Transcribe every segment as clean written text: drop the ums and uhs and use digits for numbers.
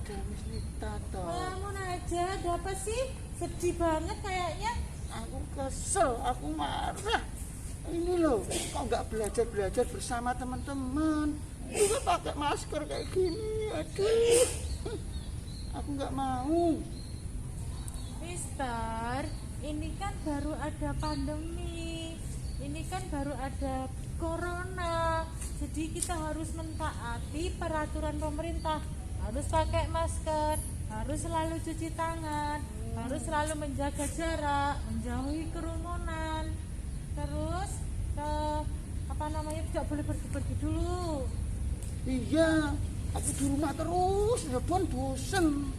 ada Miss Nita toh. Ngelamun aja, ada apa sih? Sedih banget kayaknya. Aku kesel, aku marah. Ini loh, kok nggak belajar bersama teman-teman? Juga pakai masker kayak gini, aduh. Aku nggak mau. Mister, ini kan baru ada pandemi. Ini kan baru ada corona. Jadi kita harus mentaati peraturan pemerintah. Harus pakai masker, harus selalu cuci tangan, harus selalu menjaga jarak, menjauhi kerumunan. Terus tidak boleh pergi-pergi dulu. Iya, aku di rumah terus, ya pun bosen.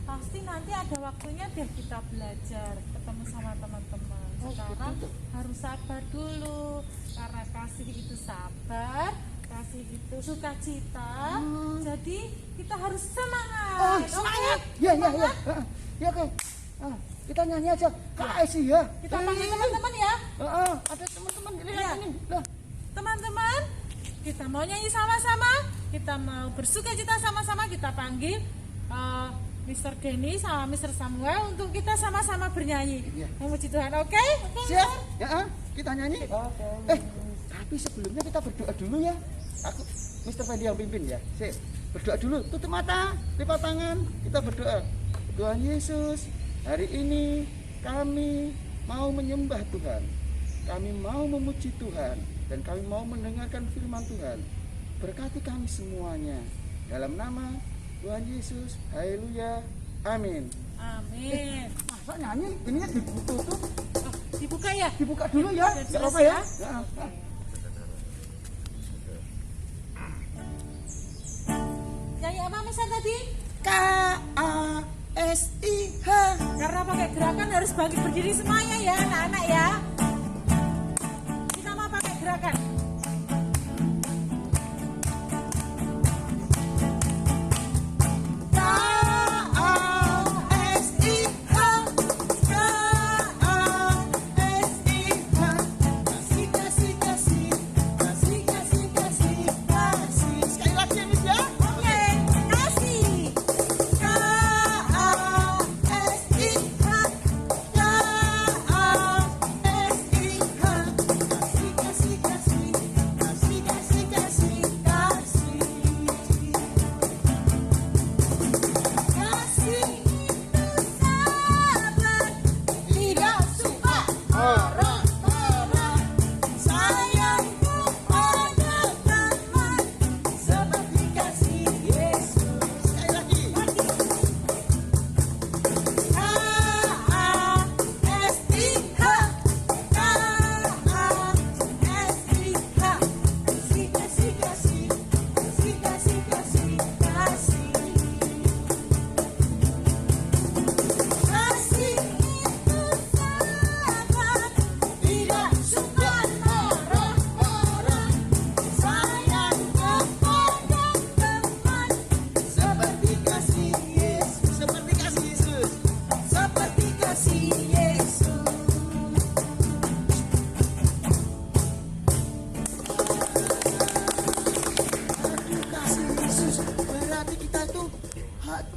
Pasti nanti ada waktunya biar kita belajar, ketemu sama teman-teman. Sekarang harus sabar dulu, karena kasih itu sabar, kasih itu sukacita. Jadi kita harus semangat. Oh, semangat. Ya. Ya, oke. Kita nyanyi aja. Kasih ya. Kita panggil teman-teman ya. Ada teman-teman Iya. lihat ini. Lah. Teman-teman, kita mau nyanyi sama-sama, kita mau bersukacita sama-sama. Kita panggil Mr. Denny sama Mr. Samuel untuk kita sama-sama bernyanyi. Iya. Memuji Tuhan, oke? Siap? Ya, kita nyanyi. Tapi sebelumnya kita berdoa dulu ya. Aku Mr. Fendi yang pimpin ya. Sip. Berdoa dulu. Tutup mata, lipat tangan. Kita berdoa. Tuhan Yesus, hari ini kami mau menyembah Tuhan. Kami mau memuji Tuhan dan kami mau mendengarkan firman Tuhan. Berkati kami semuanya. Dalam nama Tuhan Yesus, haleluya, amin. Amin. Masa nyanyi, ini ditutup. Dibuka ya? Dibuka dulu ya, nggak apa-apa ya. Nyanyi apa Mister tadi? KASIH. Karena pakai gerakan harus bangkit berdiri semuanya ya anak-anak ya. Kita mau pakai gerakan.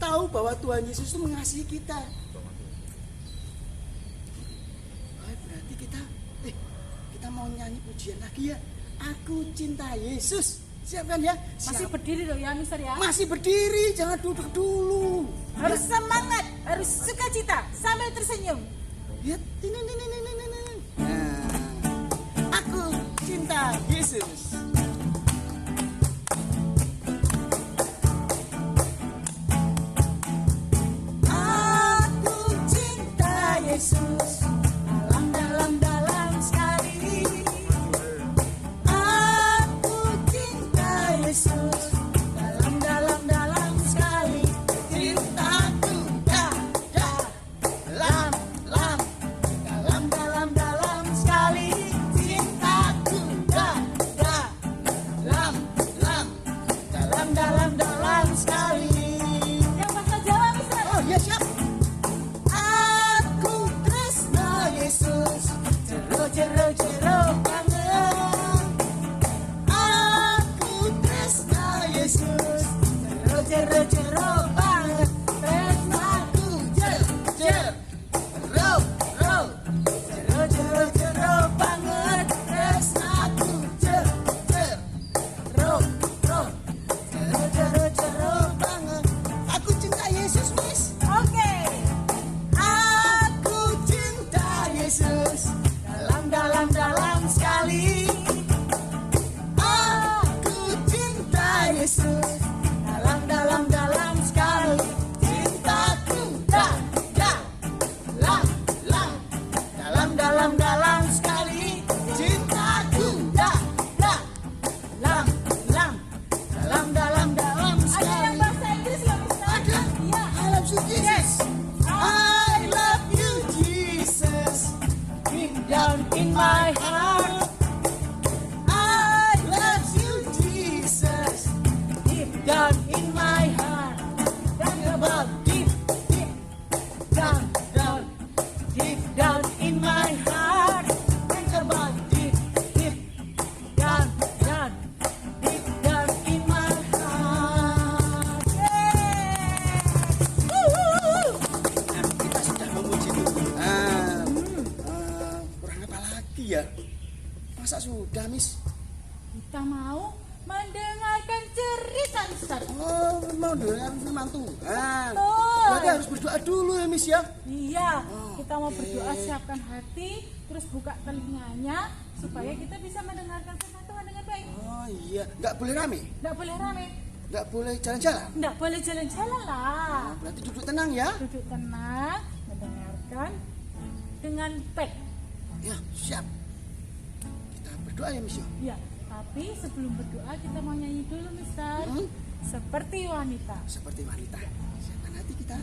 Tahu bahwa Tuhan Yesus itu mengasihi kita. Berarti kita mau nyanyi pujian lagi ya. Aku cinta Yesus. Siap kan ya? Siap. Masih berdiri loh ya Mister ya. Masih berdiri, jangan duduk dulu. Harus semangat, harus sukacita sambil tersenyum. Lihat, ini. Nah, aku cinta Yesus. Yesus dalam sekali. Aku cinta Yesus dalam sekali. Cintaku dalam sekali. Cintaku jero banget tresnaku jero jero banget tresnaku jero banget. Aku cinta Yesus, Miss. Oke. Aku cinta Yesus dalam sekali. Aku cinta Yesus dalam sekali. Cintaku dalam sekali. Cintaku dalam Ada yang sekali. bahasa Inggris nggak, Mister? Ada. Iya. I love you, Jesus. I love you, Jesus. Deep down in my heart. I love you, Jesus. Deep down in my heart. Think about deep down in my heart. Think about deep down in my heart. Nah, kita sudah memuji Tuhan. Kurang apa lagi ya? Masa sudah, Miss? Kita mau mendengarkan cerita, Mister. Oh, mau dengar firman Tuhan. Betul. Berarti harus berdoa dulu ya, Miss ya? Iya, Oh, kita mau oke. berdoa, siapkan hati, terus buka telinganya supaya kita bisa mendengarkan firman Tuhan dengan baik. Oh iya, nggak boleh rame, Nggak boleh rame, nggak boleh jalan-jalan. nggak boleh jalan-jalan lah. Berarti duduk tenang ya. Duduk tenang, mendengarkan dengan baik. Ya, siap. Kita berdoa ya, Miss ya. Ya, tapi sebelum berdoa kita mau nyanyi dulu, Mister. Seperti wanita. Seperti wanita. Siapkan hati kita.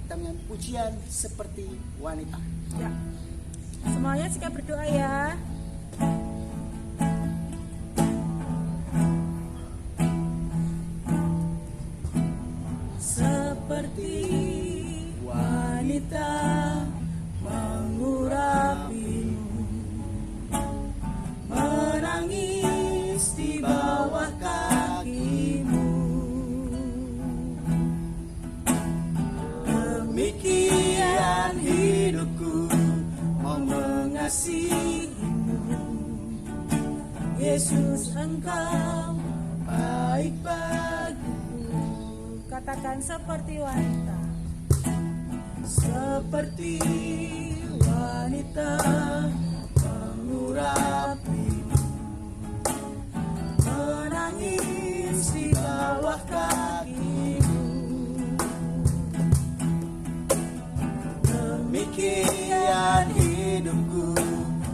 Kita menyanyi pujian seperti wanita. Ya. Semuanya siap berdoa ya. Seperti wanita mengurapimu, menangis di bawah kakimu. Demikian hidupku mau mengasihimu. Yesus, Engkau baik bagiku. Katakan seperti wanita. Seperti wanita mengurapimu, menangis di bawah kakimu. Demikian hidupku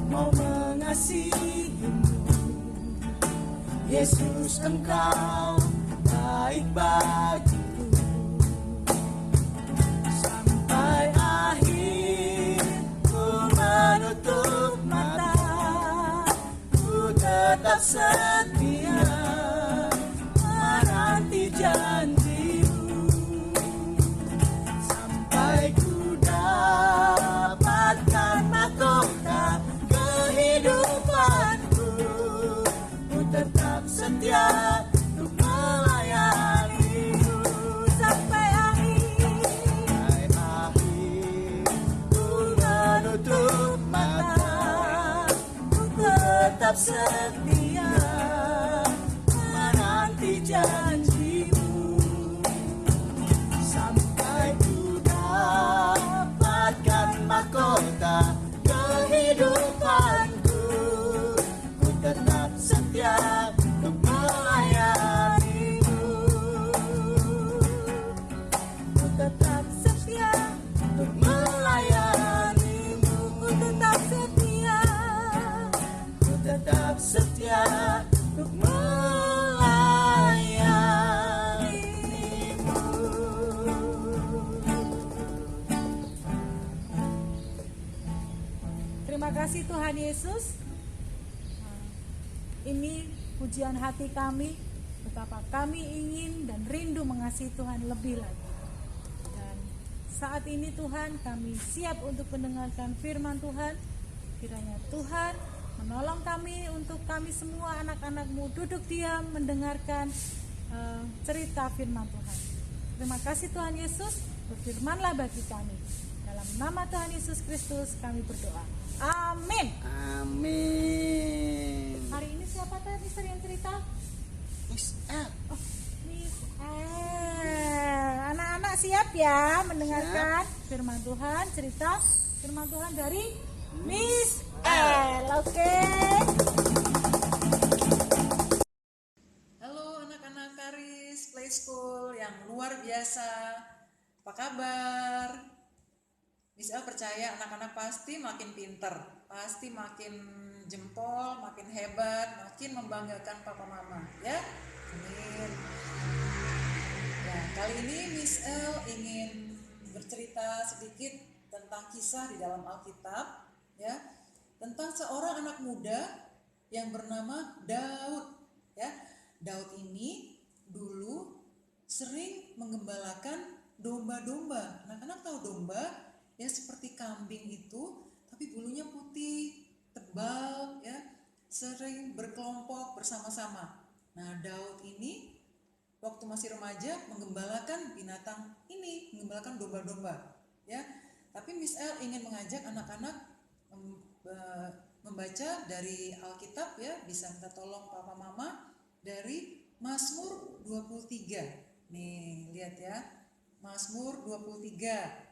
mau mengasihimu. Yesus, Engkau baik bagiku. Sampai akhir ku menutup mata, ku tetap setia menanti janjimu. Sampai ku dapatkan mahkota kehidupanku, ku tetap setia untuk melayanimu. Sampai akhir. Sampai akhir ku menutup mata, ku tetap setia menanti janjimu. Sampai ku dapatkan mahkota kehidupanku, ku tetap setia untuk melayanimu. Ku tetap setia untuk melayanimu. Ku tetap setia. Ku tetap setia untuk melayanimu. Terima kasih Tuhan Yesus. Ini pujian hati kami, betapa kami ingin dan rindu mengasihi Tuhan lebih lagi. Dan saat ini Tuhan, kami siap untuk mendengarkan firman Tuhan. Kiranya Tuhan menolong kami untuk kami semua anak-anak-Mu duduk diam mendengarkan cerita firman Tuhan. Terima kasih Tuhan Yesus, berfirmanlah bagi kami. Dalam nama Tuhan Yesus Kristus kami berdoa. Amin. Amin. Hari ini siapa tadi Mister yang cerita? Miss L. Oh, Miss L. Anak-anak siap ya mendengarkan firman Tuhan, cerita firman Tuhan dari Miss L. Oke. Halo anak-anak Karis Play School yang luar biasa. Apa kabar? Miss El percaya anak-anak pasti makin pinter, pasti makin jempol, makin hebat, makin membanggakan papa mama, ya. Amin. Ya, kali ini Miss El ingin bercerita sedikit tentang kisah di dalam Alkitab, ya, tentang seorang anak muda yang bernama Daud, ya. Daud ini dulu sering menggembalakan domba-domba. Anak-anak tahu domba? Ya seperti kambing itu, tapi bulunya putih, tebal, ya, sering berkelompok bersama-sama. Nah, Daud ini waktu masih remaja menggembalakan binatang ini, menggembalakan domba-domba, ya. Tapi Miss El ingin mengajak anak-anak membaca dari Alkitab, ya, bisa minta tolong papa mama dari Mazmur 23. Nih, lihat ya. Mazmur 23.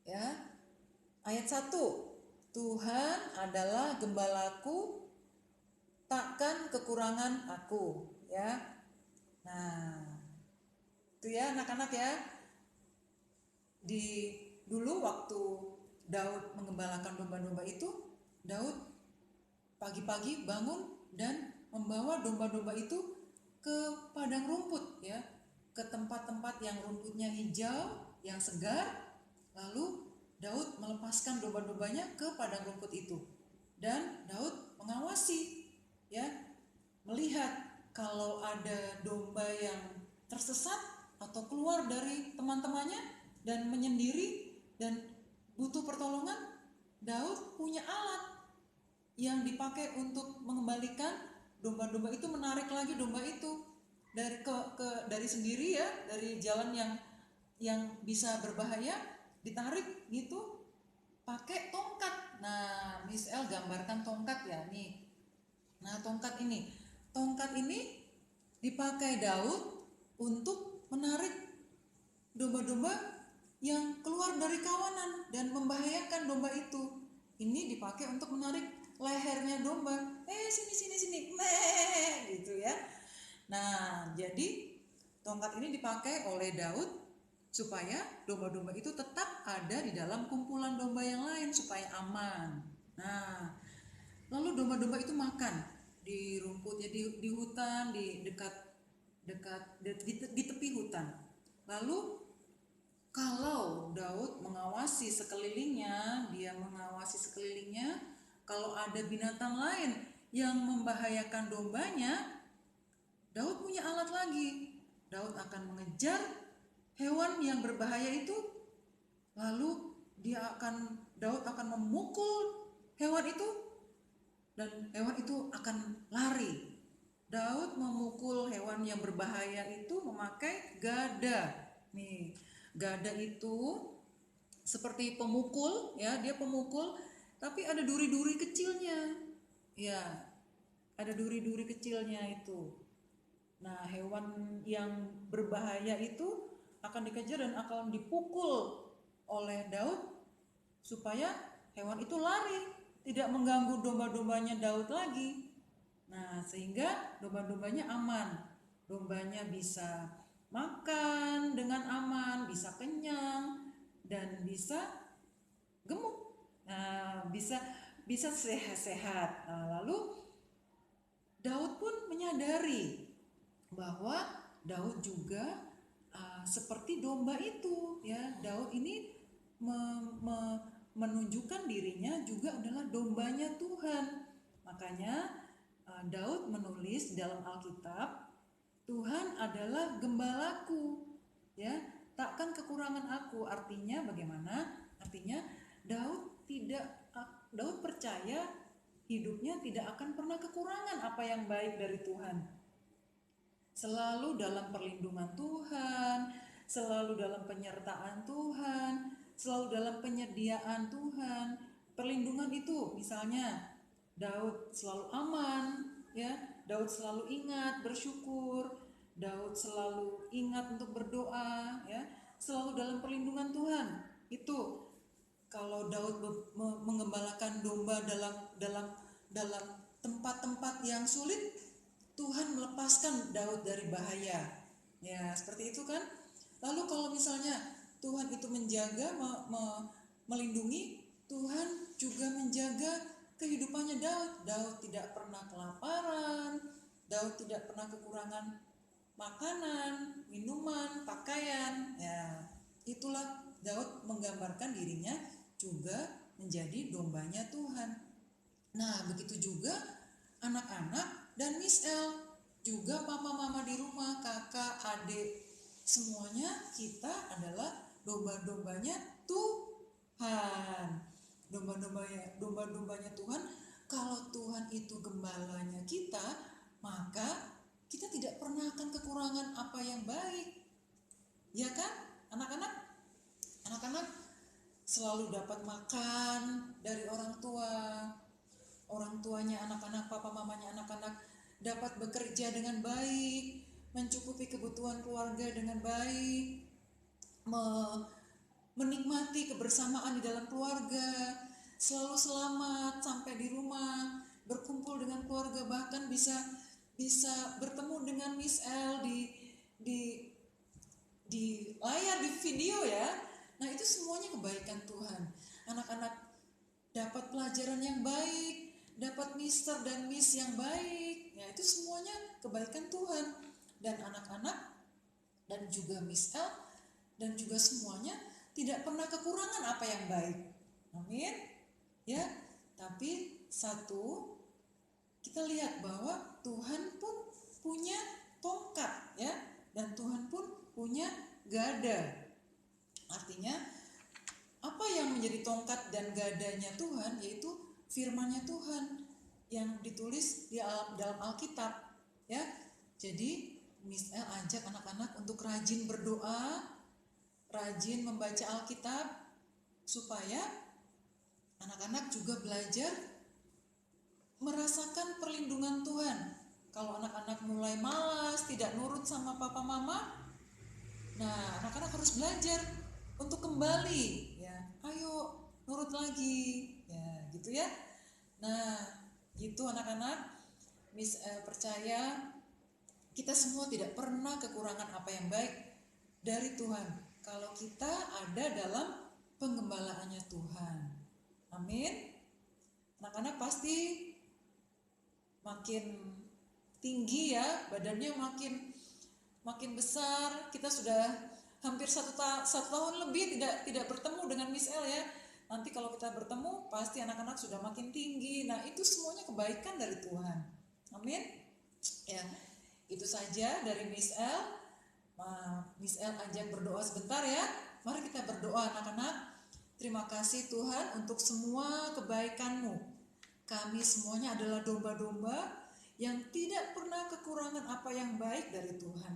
Ya, ayat 1. Tuhan adalah gembalaku, takkan kekurangan aku, ya. Nah, itu ya anak-anak ya. Dulu waktu Daud menggembalakan domba-domba itu, Daud pagi-pagi bangun dan membawa domba-domba itu ke padang rumput, ya, ke tempat-tempat yang rumputnya hijau, yang segar. Lalu Daud melepaskan domba-dombanya ke padang rumput itu, dan Daud mengawasi, ya, melihat kalau ada domba yang tersesat atau keluar dari teman-temannya dan menyendiri dan butuh pertolongan, Daud punya alat yang dipakai untuk mengembalikan domba-domba itu, menarik lagi domba itu dari sendiri, ya, dari jalan yang bisa berbahaya, ditarik gitu pakai tongkat. Nah, Miss El gambarkan tongkat ya nih. Nah, tongkat ini dipakai Daud untuk menarik domba-domba yang keluar dari kawanan dan membahayakan domba itu. Ini dipakai untuk menarik lehernya domba. Sini, meh, gitu ya. Nah, jadi tongkat ini dipakai oleh Daud supaya domba-domba itu tetap ada di dalam kumpulan domba yang lain supaya aman. Nah, lalu domba-domba itu makan di rumput, ya, di hutan, di tepi hutan. Lalu kalau Daud mengawasi sekelilingnya, kalau ada binatang lain yang membahayakan dombanya, Daud punya alat lagi. Daud akan mengejar hewan yang berbahaya itu, lalu Daud akan memukul hewan itu, dan hewan itu akan lari. Daud memukul hewan yang berbahaya itu memakai gada. Nih, gada itu seperti pemukul, ya, dia pemukul, tapi ada duri-duri kecilnya. Ya, ada duri-duri kecilnya itu. Nah, hewan yang berbahaya itu akan dikejar dan akan dipukul oleh Daud supaya hewan itu lari, tidak mengganggu domba-dombanya Daud lagi. Nah, sehingga domba-dombanya aman. Dombanya bisa makan dengan aman, bisa kenyang, dan bisa gemuk. Nah, bisa sehat-sehat. Nah, lalu Daud pun menyadari bahwa Daud juga seperti domba itu, ya. Daud ini menunjukkan dirinya juga adalah dombanya Tuhan. Makanya Daud menulis dalam Alkitab, Tuhan adalah gembalaku, ya, takkan kekurangan aku. Artinya bagaimana? Artinya Daud percaya hidupnya tidak akan pernah kekurangan apa yang baik dari Tuhan. selalu dalam perlindungan Tuhan, selalu dalam penyertaan Tuhan, selalu dalam penyediaan Tuhan. Perlindungan itu misalnya Daud selalu aman, ya. Daud selalu ingat bersyukur, Daud selalu ingat untuk berdoa, ya. Selalu dalam perlindungan Tuhan. Itu kalau Daud mengembalakan domba dalam tempat-tempat yang sulit, Tuhan melepaskan Daud dari bahaya. Ya, seperti itu kan? Lalu kalau misalnya Tuhan itu menjaga, melindungi, Tuhan juga menjaga kehidupannya Daud. Daud tidak pernah kelaparan, Daud tidak pernah kekurangan makanan, minuman, pakaian. Ya, itulah Daud menggambarkan dirinya juga menjadi dombanya Tuhan. Nah, begitu juga anak-anak dan Miss L, juga papa mama di rumah, kakak, adik, semuanya kita adalah domba-dombanya Tuhan. Domba-dombanya Tuhan. Kalau Tuhan itu gembalanya kita, maka kita tidak pernah akan kekurangan apa yang baik. Ya kan, anak-anak? Anak-anak selalu dapat makan dari orang tua. Orang tuanya anak-anak, papa mamanya anak-anak dapat bekerja dengan baik, mencukupi kebutuhan keluarga dengan baik, menikmati kebersamaan di dalam keluarga, selalu selamat sampai di rumah, berkumpul dengan keluarga, bahkan bisa bertemu dengan Miss L di layar, di video ya. Nah, itu semuanya kebaikan Tuhan. Anak-anak dapat pelajaran yang baik, dapat mister dan miss yang baik. Ya, itu semuanya kebaikan Tuhan. Dan anak-anak dan juga Miss L dan juga semuanya tidak pernah kekurangan apa yang baik. Amin. Ya, tapi satu, kita lihat bahwa Tuhan pun punya tongkat, ya, dan Tuhan pun punya gada. Artinya apa yang menjadi tongkat dan gadanya Tuhan, yaitu firman-Nya Tuhan yang ditulis di dalam Alkitab, ya. Jadi Miss L ajak anak-anak untuk rajin berdoa, rajin membaca Alkitab, supaya anak-anak juga belajar merasakan perlindungan Tuhan. Kalau anak-anak mulai malas, tidak nurut sama papa mama, nah anak-anak harus belajar untuk kembali, ya. Ayo nurut lagi, ya, gitu ya. Nah, gitu anak-anak. Miss percaya kita semua tidak pernah kekurangan apa yang baik dari Tuhan kalau kita ada dalam penggembalaannya Tuhan. Amin. Anak-anak pasti makin tinggi, ya, badannya makin besar. Kita sudah hampir satu tahun lebih tidak bertemu dengan Miss L, ya. Nanti kalau kita bertemu pasti anak-anak sudah makin tinggi. Nah, itu semuanya kebaikan dari Tuhan. Amin. Ya, itu saja dari Miss L. Miss L ajak berdoa sebentar, ya. Mari kita berdoa anak-anak. Terima kasih Tuhan untuk semua kebaikan-Mu. Kami semuanya adalah domba-domba yang tidak pernah kekurangan apa yang baik dari Tuhan.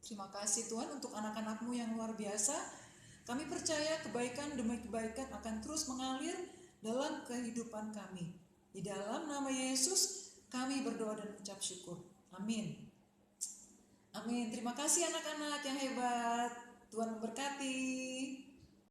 Terima kasih Tuhan untuk anak-anak-Mu yang luar biasa. Kami percaya kebaikan demi kebaikan akan terus mengalir dalam kehidupan kami. Di dalam nama Yesus kami berdoa dan ucap syukur. Amin. Amin. Terima kasih anak-anak yang hebat. Tuhan memberkati.